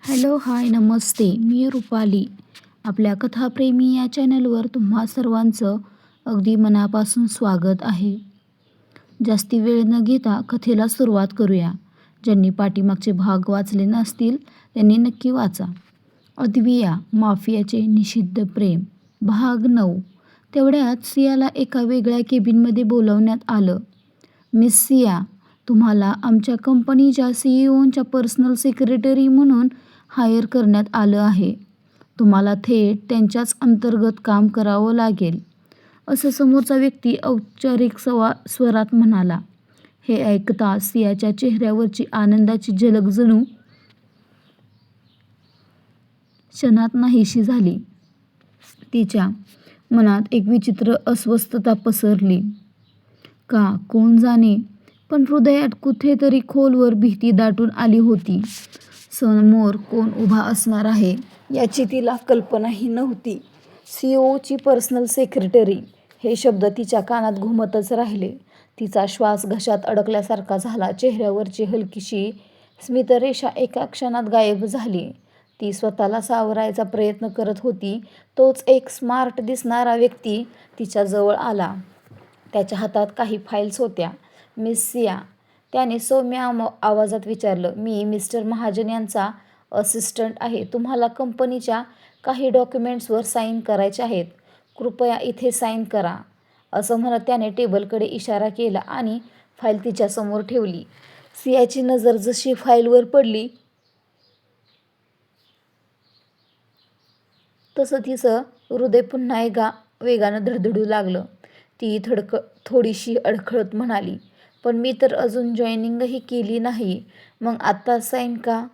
Hello, हाय, नमस्ते. मी रुपाली. आपल्या कथाप्रेमी या चॅनलवर तुम्हा सर्वांचं अगदी मनापासून स्वागत आहे. जास्ती वेळ न घेता कथेला सुरुवात करूया. ज्यांनी पाठीमागचे भाग वाचले नसतील त्यांनी नक्की वाचा. अद्विया माफियाचे निषिद्ध प्रेम, भाग 9. तेवढ्यात सियाला एका वेगळ्या केबिनमध्ये बोलावण्यात आलं. मिस सिया, तुम्हाला आमच्या कंपनीच्या CEO-च्या पर्सनल सेक्रेटरी म्हणून हायर करण्यात आलं आहे. तुम्हाला थेट त्यांच्याच अंतर्गत काम करावं लागेल, असं समोरचा व्यक्ती औपचारिक स्वरात म्हणाला. हे ऐकताच सियाच्या चेहऱ्यावरची आनंदाची झलक जणू क्षणात नाहीशी झाली. तिच्या मनात एक विचित्र अस्वस्थता पसरली. का कोण जाणे, पण हृदयात कुठेतरी खोलवर भीती दाटून आली होती. समोर कोण उभा असणार आहे याची तिला कल्पनाही नव्हती. CEO ची पर्सनल सेक्रेटरी हे शब्द तिच्या कानात घुमतच राहिले. तिचा श्वास घशात अडकल्यासारखा झाला. चेहऱ्यावरची हलकीशी स्मितरेषा एका क्षणात गायब झाली. ती स्वतःला सावरायचा प्रयत्न करत होती. तोच एक स्मार्ट दिसणारा व्यक्ती तिच्या जवळ आला. त्याच्या हातात काही फाईल्स होत्या. मिस सिया, त्याने सौम्य आवाजात विचारलं. मी मिस्टर महाजन यांचा असिस्टंट आहे. तुम्हाला कंपनीच्या काही डॉक्युमेंट्सवर साईन करायचे आहेत. कृपया इथे साईन करा, असं म्हणत त्याने टेबलकडे इशारा केला आणि फाईल तिच्यासमोर ठेवली. सियाची नजर जशी फाईलवर पडली तसं तिचं हृदय पुन्हा एका वेगानं धडधडू लागलं. ती थोडीशी अडखळत म्हणाली, पण मी तर अजून जॉईनिंगही केली नाही, मग आत्ताच साईन का?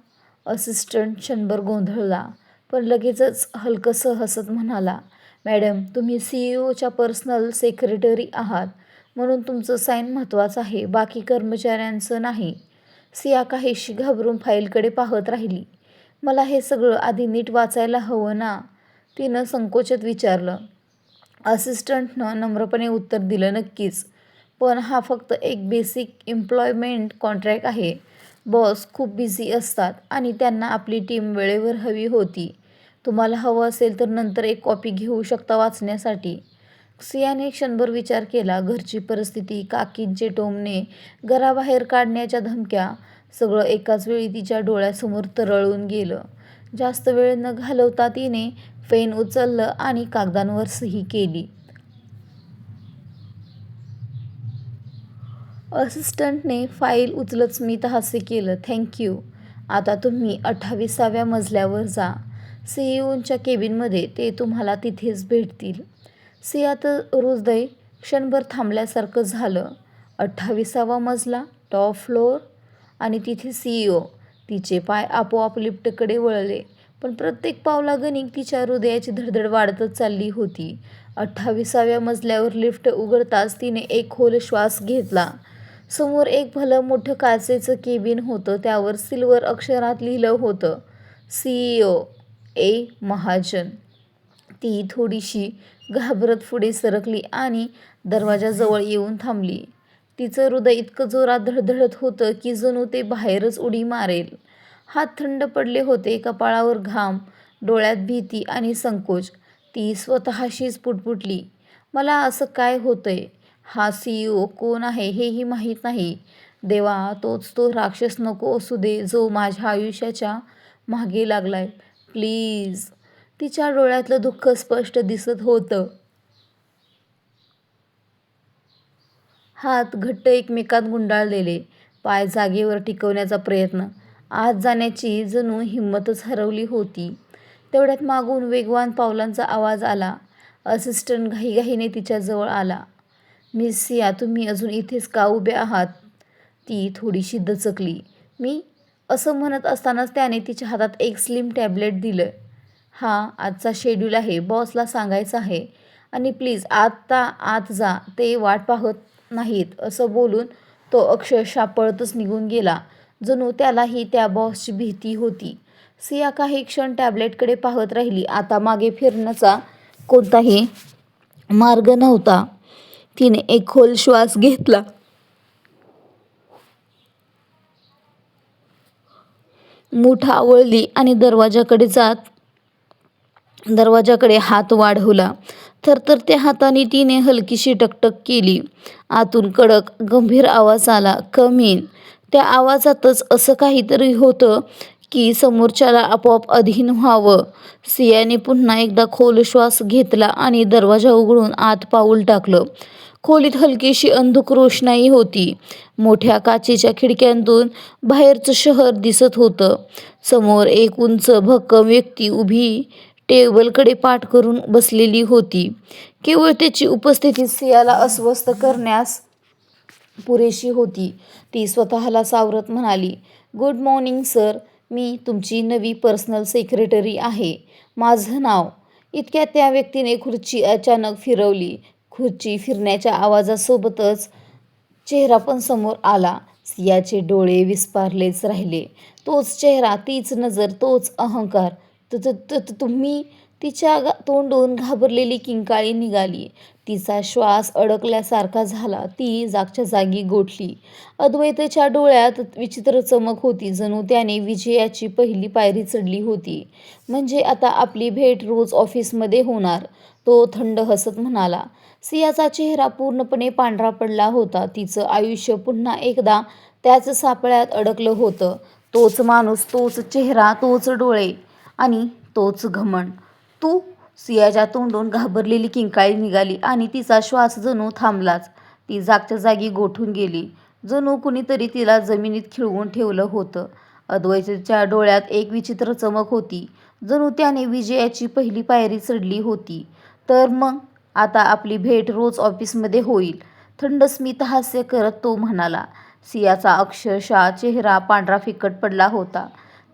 असिस्टंट क्षणभर गोंधळला, पण लगेचच हलकंसं हसत म्हणाला, मॅडम, तुम्ही CEO-च्या पर्सनल सेक्रेटरी आहात, म्हणून तुमचं साईन महत्त्वाचं आहे, बाकी कर्मचाऱ्यांचं नाही. सिया काहीशी घाबरून फाईलकडे पाहत राहिली. मला हे सगळं आधी नीट वाचायला हवं ना, तिनं संकोचात विचारलं. असिस्टंटनं नम्रपणे उत्तर दिलं, नक्कीच, पण हा फक्त एक बेसिक एम्प्लॉयमेंट कॉन्ट्रॅक्ट आहे. बॉस खूप बिझी असतात आणि त्यांना आपली टीम वेळेवर हवी होती. तुम्हाला हवं असेल तर नंतर एक कॉपी घेऊ शकता वाचण्यासाठी. सियाने क्षणभर विचार केला. घरची परिस्थिती, काकींचे टोमणे, घराबाहेर काढण्याच्या धमक्या, सगळं एकाच वेळी तिच्या डोळ्यासमोर तरळून गेलं. जास्त वेळ न घालवता तिने पेन उचललं आणि कागदांवर सही केली. असिस्टंटने फाईल उचलत स्मित हास्य केलं. Thank you. आता तुम्ही 28व्या मजल्यावर जा. CEO-च्या केबिनमध्ये ते तुम्हाला तिथेच भेटतील. सियाचं हृदय क्षणभर थांबल्यासारखं झालं. 28वा मजला, टॉप फ्लोअर, आणि तिथे CEO. तिचे पाय आपोआप लिफ्टकडे वळले, पण प्रत्येक पावलागणिक तिच्या हृदयाची धडधड वाढतच चालली होती. 28व्या मजल्यावर लिफ्ट उघडताच तिने एक खोल श्वास घेतला. समोर एक भलं मोठं काचेचं केबिन होतं. त्यावर सिल्वर अक्षरात लिहिलं होतं, CEO महाजन. ती थोडीशी घाबरत पुढे सरकली आणि दरवाजाजवळ येऊन थांबली. तिचं हृदय इतकं जोरात धडधडत होतं की जणू ते बाहेरच उडी मारेल. हात थंड पडले होते, कपाळावर घाम, डोळ्यात भीती आणि संकोच. ती स्वतःशीच पुटपुटली, मला असं काय होतंय? हा CEO कोण आहे हेही माहीत नाही. देवा, तोच तो राक्षस नको असू दे जो माझ्या आयुष्याच्या मागे लागलाय. प्लीज. तिच्या डोळ्यातलं दुःख स्पष्ट दिसत होतं. हात घट्ट एकमेकात गुंडाळलेले, पाय जागेवर टिकवण्याचा प्रयत्न. आत जाण्याची जणू हिंमतच हरवली होती. तेवढ्यात मागून वेगवान पावलांचा आवाज आला. असिस्टंट घाईघाईने तिच्याजवळ आला. मिस सिया, तुम्ही अजून इथेच का उभ्या आहात? ती थोडीशी दचकली. मी, असं म्हणत असतानाच त्याने तिच्या हातात एक स्लिम टॅब्लेट दिलं. हा आजचा शेड्यूल आहे, बॉसला सांगायचं आहे, आणि प्लीज आत्ता आत जा, ते वाट पाहत नाहीत. असं बोलून तो अक्षरशः पळतच निघून गेला. जणू त्यालाही त्या बॉसची भीती होती. सिया काही क्षण टॅब्लेटकडे पाहत राहिली. आता मागे फिरण्याचा कोणताही मार्ग नव्हता. तिने एक खोल श्वास घेतला. मूठ आवळली आणि दरवाजाकडे हात वाढवला. थरथरत्या हाताने तिने हलकीशी टकटक केली. आतून कडक गंभीर आवाज आला, "कम इन." त्या आवाजातच असं काहीतरी होतं की समोरच्याला आपोआप अधीन व्हावं. सियाने पुन्हा एकदा खोल श्वास घेतला आणि दरवाजा उघडून आत पाऊल टाकलं. खोलीत हलकीशी अंधुक रोषणाई होती. मोठ्या काचेच्या खिडक्यांतून बाहेरचं शहर दिसत होतं. समोर एक उंच भक्कम व्यक्ती उभी टेबलकडे पाठ करून बसलेली होती. केवळ त्याची उपस्थिती सियाला अस्वस्थ करण्यास पुरेशी होती. ती स्वतःला सावरत म्हणाली, "गुड मॉर्निंग सर, मी तुमची नवी पर्सनल सेक्रेटरी आहे. माझं नाव." इतक्यात त्या व्यक्तीने खुर्ची अचानक फिरवली. खुर्ची फिरण्याच्या आवाजासोबतच चेहरा पण समोर आला. सियाचे डोळे विस्फारलेच राहिले. तोच चेहरा, तीच नजर, तोच अहंकार. तुम्ही?" तिच्या तोंडून घाबरलेली किंकाळी निघाली. तिचा श्वास अडकल्यासारखा झाला. ती जागच्या जागी गोठली. अद्वैतच्या डोळ्यात विचित्र चमक होती, जणू त्याने विजयाची पहिली पायरी चढली होती. "म्हणजे आता आपली भेट रोज ऑफिसमध्ये होणार?" तो थंड हसत म्हणाला. सियाचा चेहरा पूर्णपणे पांढरा पडला होता. तिचं आयुष्य पुन्हा एकदा त्याच सापळ्यात अडकलं होतं. तोच माणूस, तोच चेहरा, तोच डोळे आणि तोच घमंड. "तू?" सियाच्या तोंडून घाबरलेली किंकाळी निघाली आणि तिचा श्वास जणू थांबलाच. ती जागच्या जागी गोठून गेली. जणू कुणीतरी तिला जमिनीत खिळवून ठेवलं होतं. अद्वैतच्या डोळ्यात एक विचित्र चमक होती, जणू त्याने विजयाची पहिली पायरी चढली होती. "तर मग आता आपली भेट रोज ऑफिसमध्ये होईल." थंड स्मितहास्य करत तो म्हणाला. सियाचा अक्षरशः चेहरा पांढरा फिकट पडला होता.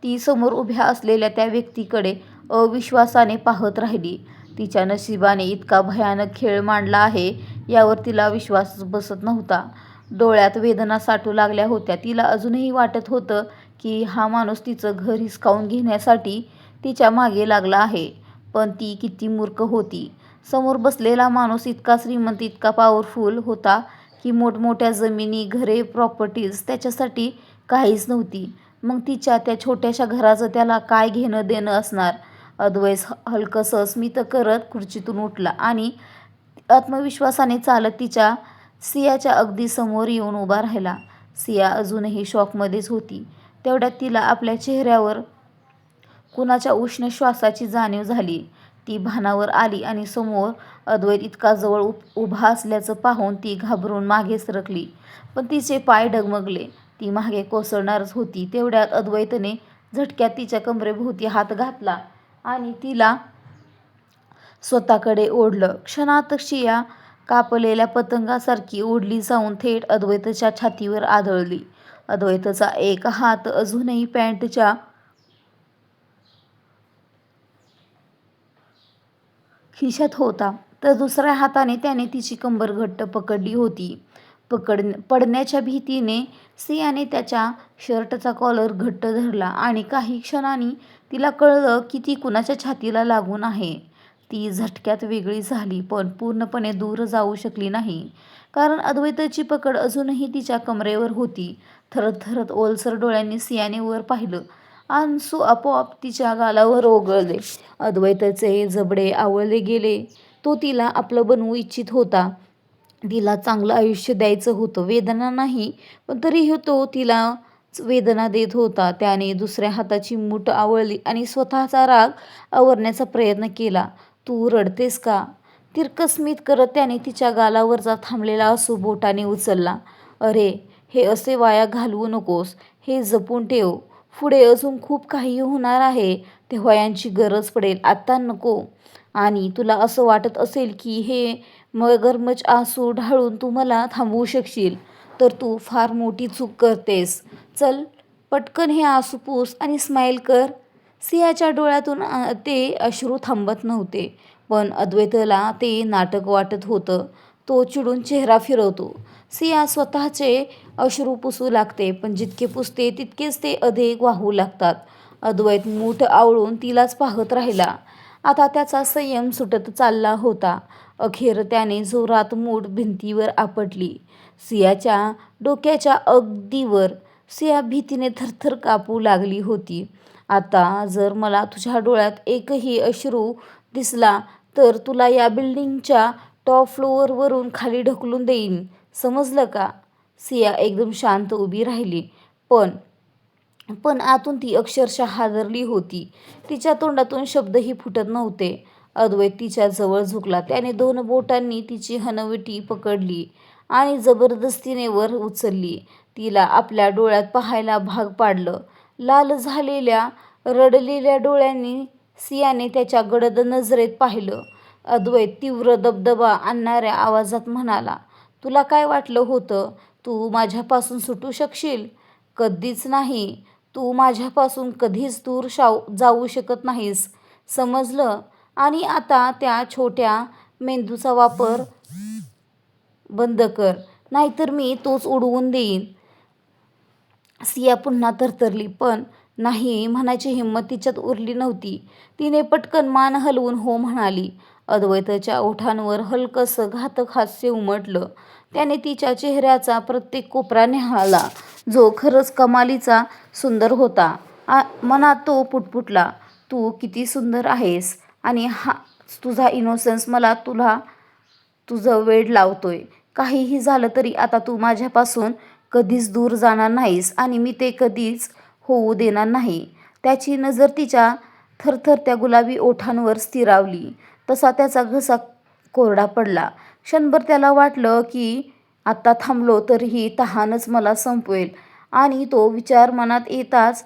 ती समोर उभ्या असलेल्या त्या व्यक्तीकडे अविश्वासाने पाहत राहिली. तिच्या नशिबाने इतका भयानक खेळ मांडला आहे यावर तिला विश्वासच बसत नव्हता. डोळ्यात वेदना साठू लागल्या होत्या. तिला अजूनही वाटत होतं की हा माणूस तिचं घर हिसकावून घेण्यासाठी तिच्या मागे लागला आहे. पण ती किती मूर्ख होती. समोर बसलेला माणूस इतका श्रीमंत, इतका पॉवरफुल होता की मोठमोठ्या जमिनी, घरे, प्रॉपर्टीज त्याच्यासाठी काहीच नव्हती. मग तिच्या त्या छोट्याशा घराचं त्याला काय घेणं देणं असणार? अद्वैत हलकंसं स्मित करत खुर्चीतून उठला आणि आत्मविश्वासाने चालत सियाच्या अगदी समोर येऊन उभा राहिला. सिया अजूनही शॉकमध्येच होती. तेवढ्यात तिला आपल्या चेहऱ्यावर कुणाच्या उष्ण श्वासाची जाणीव झाली. ती भानावर आली आणि समोर अद्वैत इतका जवळ उभा असल्याचं पाहून ती घाबरून मागे सरकली. पण तिचे पाय डगमगले. ती मागे कोसळणारच होती. तेवढ्यात अद्वैतने झटक्यात तिच्या कमरेभोवती हात घातला आणि तिला स्वतःकडे ओढलं. क्षणात सिया कापलेल्या पतंगासारखी ओढली जाऊन थेट अद्वैतच्या छातीवर आदळली. अद्वैतचा एक हात अजूनही पॅन्टच्या खिशात होता, तर दुसऱ्या हाताने त्याने तिची कंबर घट्ट पकडली होती. पडण्याच्या भीतीने सियाने त्याच्या शर्टचा कॉलर घट्ट धरला आणि काही क्षणांनी तिला कळलं की ती कुणाच्या छातीला लागून आहे. ती झटक्यात वेगळी झाली, पण पूर्णपणे दूर जाऊ शकली नाही, कारण अद्वैतची पकड अजूनही तिच्या कमरेवर होती. थरथरत ओलसर डोळ्यांनी सियाने वर पाहिलं. आंसू आपोआप तिच्या गालावर ओघळले. अद्वैतचे जबडे आवळले गेले. तो तिला आपलं बनवू इच्छित होता. तिला चांगलं आयुष्य द्यायचं होतं. वेदना नाही, पण तरीही तो तिला वेदना देत होता. त्याने दुसऱ्या हाताची मूठ आवळली आणि स्वतःचा राग आवरण्याचा प्रयत्न केला. "तू रडतेस का?" तिरकं स्मित करत त्याने तिच्या गालावरचा थांबलेला आसू बोटाने उचलला. "अरे, हे असे वाया घालवू नकोस. हे जपून ठेव. पुढे अजून खूप काही होणार आहे, तेव्हा यांची गरज पडेल. आत्ता नको." "आणि तुला असं वाटत असेल की हे मगरमच्छ आसू ढाळून तू मला थांबवू शकशील, तर तू फार मोठी चूक करतेस. चल, पटकन हे आसू पुस आणि स्माईल कर." सियाच्या डोळ्यातून ते अश्रू थांबत नव्हते, पण अद्वैतला ते नाटक वाटत होतं. तो चिडून चेहरा फिरवतो. सिया स्वतःचे अश्रू पुसू लागते, पण जितके पुसते तितकेच ते अधिक वाहू लागतात. अद्वैत मूठ आवळून तिलाच पाहत राहिला. आता त्याचा संयम सुटत चालला होता. अखेर त्याने जोरात मूठ भिंतीवर आपटली. सियाच्या डोक्याच्या अगदी वर. सिया भीतीने थरथर कापू लागली होती. आता जर मला तुझ्या डोळ्यात एकही अश्रू दिसला तर तुला या बिल्डिंगच्या टॉप फ्लोअरवरून खाली ढकलून देईन, समजलं का? सिया एकदम शांत उभी राहिली. पण पण आतून ती अक्षरशः हादरली होती. तिच्या तोंडातून शब्दही फुटत नव्हते. अद्वैत तिच्या जवळ झुकला. त्याने 2 बोटांनी तिची हनवटी पकडली आणि जबरदस्तीने वर उचलली. तिला आपल्या डोळ्यात पाहायला भाग पाडलं. लाल झालेल्या, रडलेल्या डोळ्यांनी सियाने त्याच्या गडद नजरेत पाहिलं. अद्वैत तीव्र दबदबा आणणाऱ्या आवाजात म्हणाला, तुला काय वाटलं होतं तू माझ्यापासून सुटू शकशील? कधीच नाही. तू माझ्यापासून कधीच दूर जाऊ शकत नाहीस, समजलं? आणि आता त्या छोट्या मेंदूचा वापर बंद कर, नाहीतर मी तोच उडवून देईन. सिया पुन्हा थरथरली. पण नाही म्हणायची हिंमत तिच्यात उरली नव्हती. तिने पटकन मान हलवून हो म्हणाली. अद्वैताच्या ओठांवर हलकंसं घातक हास्य उमटलं. त्याने तिच्या चेहऱ्याचा प्रत्येक कोपरा न्याहाळला, जो खरंच कमालीचा सुंदर होता. मनात तो पुटपुटला, तू किती सुंदर आहेस आणि हाच तुझा इनोसन्स मला तुझं वेड लावतोय. काहीही झालं तरी आता तू माझ्यापासून कधीच दूर जाणार नाहीस आणि मी ते कधीच होऊ देणार नाही. त्याची नजर तिच्या थरथरत्या गुलाबी ओठांवर स्थिरावली. तसा त्याचा घसा कोरडा पडला. क्षणभर त्याला वाटलं की आत्ता थांबलो तर ही तहानच मला संपवेल. आणि तो विचार मनात येताच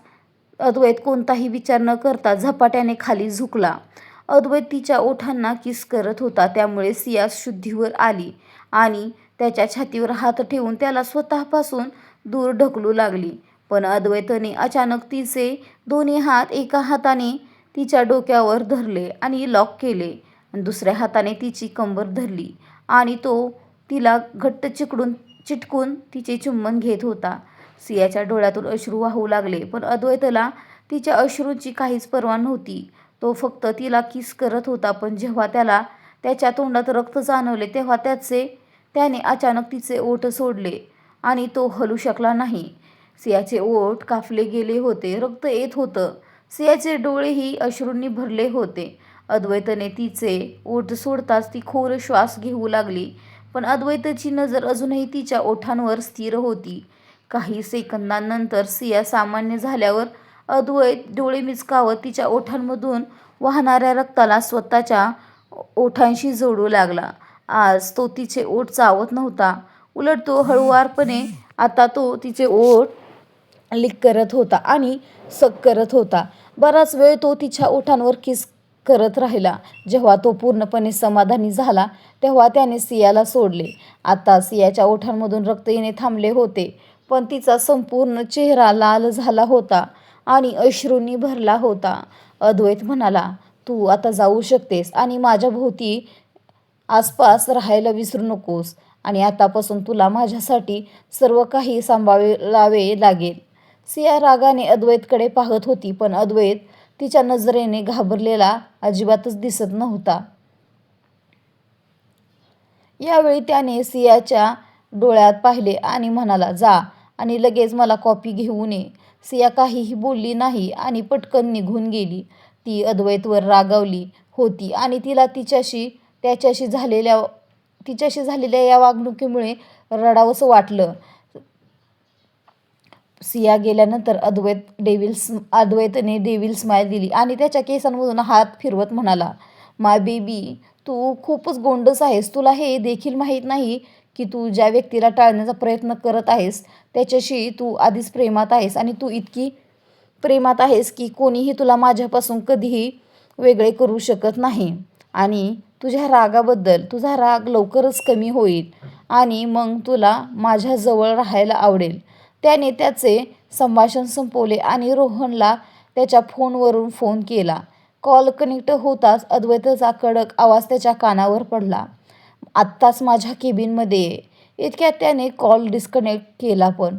अद्वैत कोणताही विचार न करता झपाट्याने खाली झुकला. अद्वैत तिच्या ओठांना किस करत होता, त्यामुळे सिया शुद्धीवर आली आणि त्याच्या छातीवर हात ठेवून त्याला स्वतःपासून दूर ढकलू लागली. पण अद्वैतने अचानक तिचे दोन्ही हात एका हाताने तिच्या डोक्यावर धरले आणि लॉक केले आणि दुसऱ्या हाताने तिची कंबर धरली आणि तो तिला घट्ट चिटकून तिचे चुंबन घेत होता. सियाच्या डोळ्यातून अश्रू वाहू लागले, पण अद्वैतला तिच्या अश्रूंची काहीच पर्वा नव्हती. तो फक्त तिला किस करत होता. पण जेव्हा त्याला त्याच्या तोंडात रक्त जाणवले तेव्हा त्याने अचानक तिचे ओठ सोडले आणि तो हलू शकला नाही. सियाचे ओठ कापले गेले होते. रक्त येत होतं. सियाचे डोळेही अश्रूंनी भरले होते. अद्वैतने तिचे ओठ सोडताच ती खोल श्वास घेऊ लागली. पण अद्वैतची नजर अजूनही तिच्या ओठांवर स्थिर होती. काही सेकंदांनंतर सिया सामान्य झाल्यावर अद्वैत डोळे मिचकावत तिच्या ओठांमधून वाहणाऱ्या रक्ताला स्वतःच्या ओठांशी जोडू लागला. आज तो तिचे ओठ चावत नव्हता. उलट तो हळुवारपणे आता तो तिचे ओठ लिक करत होता आणि सग करत होता. बराच वेळ तो तिच्या ओठांवर किस करत राहिला. जेव्हा तो पूर्णपणे समाधानी झाला तेव्हा त्याने सियाला सोडले. आता सियाच्या ओठांमधून रक्त येणे थांबले होते, पण तिचा संपूर्ण चेहरा लाल झाला होता आणि अश्रूंनी भरला होता. अद्वैत म्हणाला, तू आता जाऊ शकतेस आणि माझ्या भोवती आसपास राहायला विसरू नकोस. आणि आतापासून तुला माझ्यासाठी सर्व काही सांभाळावे लागेल. सिया रागाने अद्वैतकडे पाहत होती, पण अद्वैत तिच्या नजरेने घाबरलेला अजिबातच दिसत नव्हता. यावेळी त्याने सियाच्या डोळ्यात पाहिले आणि म्हणाला, जा आणि लगेच मला कॉफी घेऊन ये. सिया काहीही बोलली नाही आणि पटकन निघून गेली. ती अद्वैतवर रागावली होती आणि तिला त्याच्याशी झालेल्या या वागणुकीमुळे रडावंसं वाटलं. सिया गेल्यानंतर अद्वैतने डेव्हिल स्माईल दिली आणि त्याच्या केसांमधून हात फिरवत म्हणाला, माय बेबी, तू खूपच गोंडस आहेस. तुला हे देखील माहीत नाही की तू ज्या व्यक्तीला टाळण्याचा प्रयत्न करत आहेस त्याच्याशी तू आधीच प्रेमात आहेस आणि तू इतकी प्रेमात आहेस की कोणीही तुला माझ्यापासून कधीही वेगळे करू शकत नाही. आणि तुझा राग लवकरच कमी होईल आणि मग तुला माझ्याजवळ राहायला आवडेल. त्याने त्याचे संभाषण संपवले आणि रोहनला त्याच्या फोनवरून फोन केला. कॉल कनेक्ट होताच अद्वैतचा कडक आवाज त्याच्या कानावर पडला, आत्ताच माझ्या केबिनमध्ये ये. इतक्यात त्याने कॉल डिस्कनेक्ट केला. पण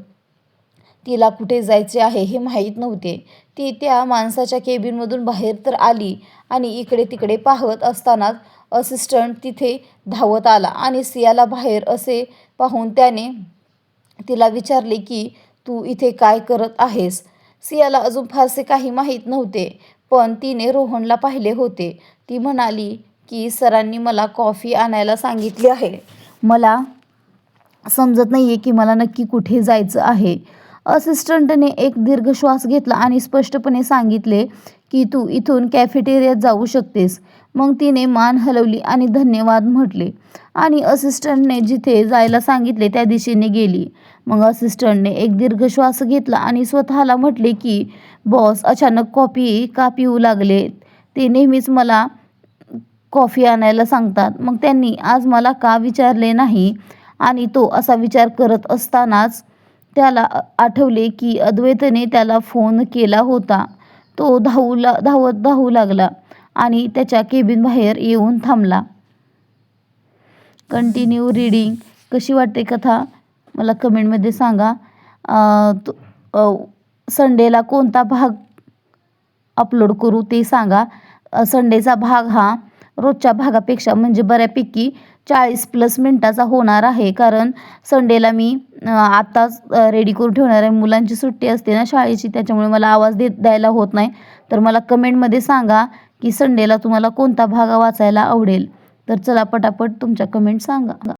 तिला कुठे जायचे आहे हे माहीत नव्हते. ती त्या माणसाच्या केबिनमधून बाहेर तर आली आणि इकडे तिकडे पाहत असतानाच असिस्टंट तिथे धावत आला आणि सियाला बाहेर असे पाहून त्याने तिला विचारले की तू इथे काय करत आहेस? सियाला अजून फारसे काही माहीत नव्हते, पण तिने रोहनला पाहिले होते. ती म्हणाली की सरांनी मला कॉफी आणायला सांगितली आहे. मला समजत नाहीये की मला नक्की कुठे जायचं आहे. असिस्टंटने एक दीर्घ श्वास घेतला आणि स्पष्टपणे सांगितले की तू इथून कॅफेटेरियात जाऊ शकतेस. मग तिने मान हलवली आणि धन्यवाद म्हटले आणि असिस्टंटने जिथे जायला सांगितले त्या दिशेने गेली. मग असिस्टंटने एक दीर्घ श्वास घेतला आणि स्वतःला म्हटले की बॉस अचानक कॉफी का पिऊ लागले? ते नेहमीच मला कॉफी आणायला सांगतात, मग त्यांनी आज मला का विचारले नाही? आणि तो असा विचार करत असतानाच त्याला आठवले की अद्वैतने त्याला फोन केला होता. तो धावू लागला आणि त्याच्या केबिन बाहेर येऊन थांबला. Continue reading. कशी वाटते कथा मला कमेंटमध्ये सांगा. संडेला कोणता भाग अपलोड करू ते सांगा. संडेचा भाग हा रोजच्या भागापेक्षा म्हणजे बऱ्यापैकी 40+ मिनिटाचा होणार आहे, कारण संडेला मी आत्ताच रेडी करून ठेवणार आहे. मुलांची सुट्टी असते ना शाळेची, त्याच्यामुळे मला आवाज द्यायला होत नाही. तर मला कमेंटमध्ये सांगा की संडेला तुम्हाला कोणता भाग वाचायला आवडेल. तर चला पटापट तुमच्या कमेंट सांगा.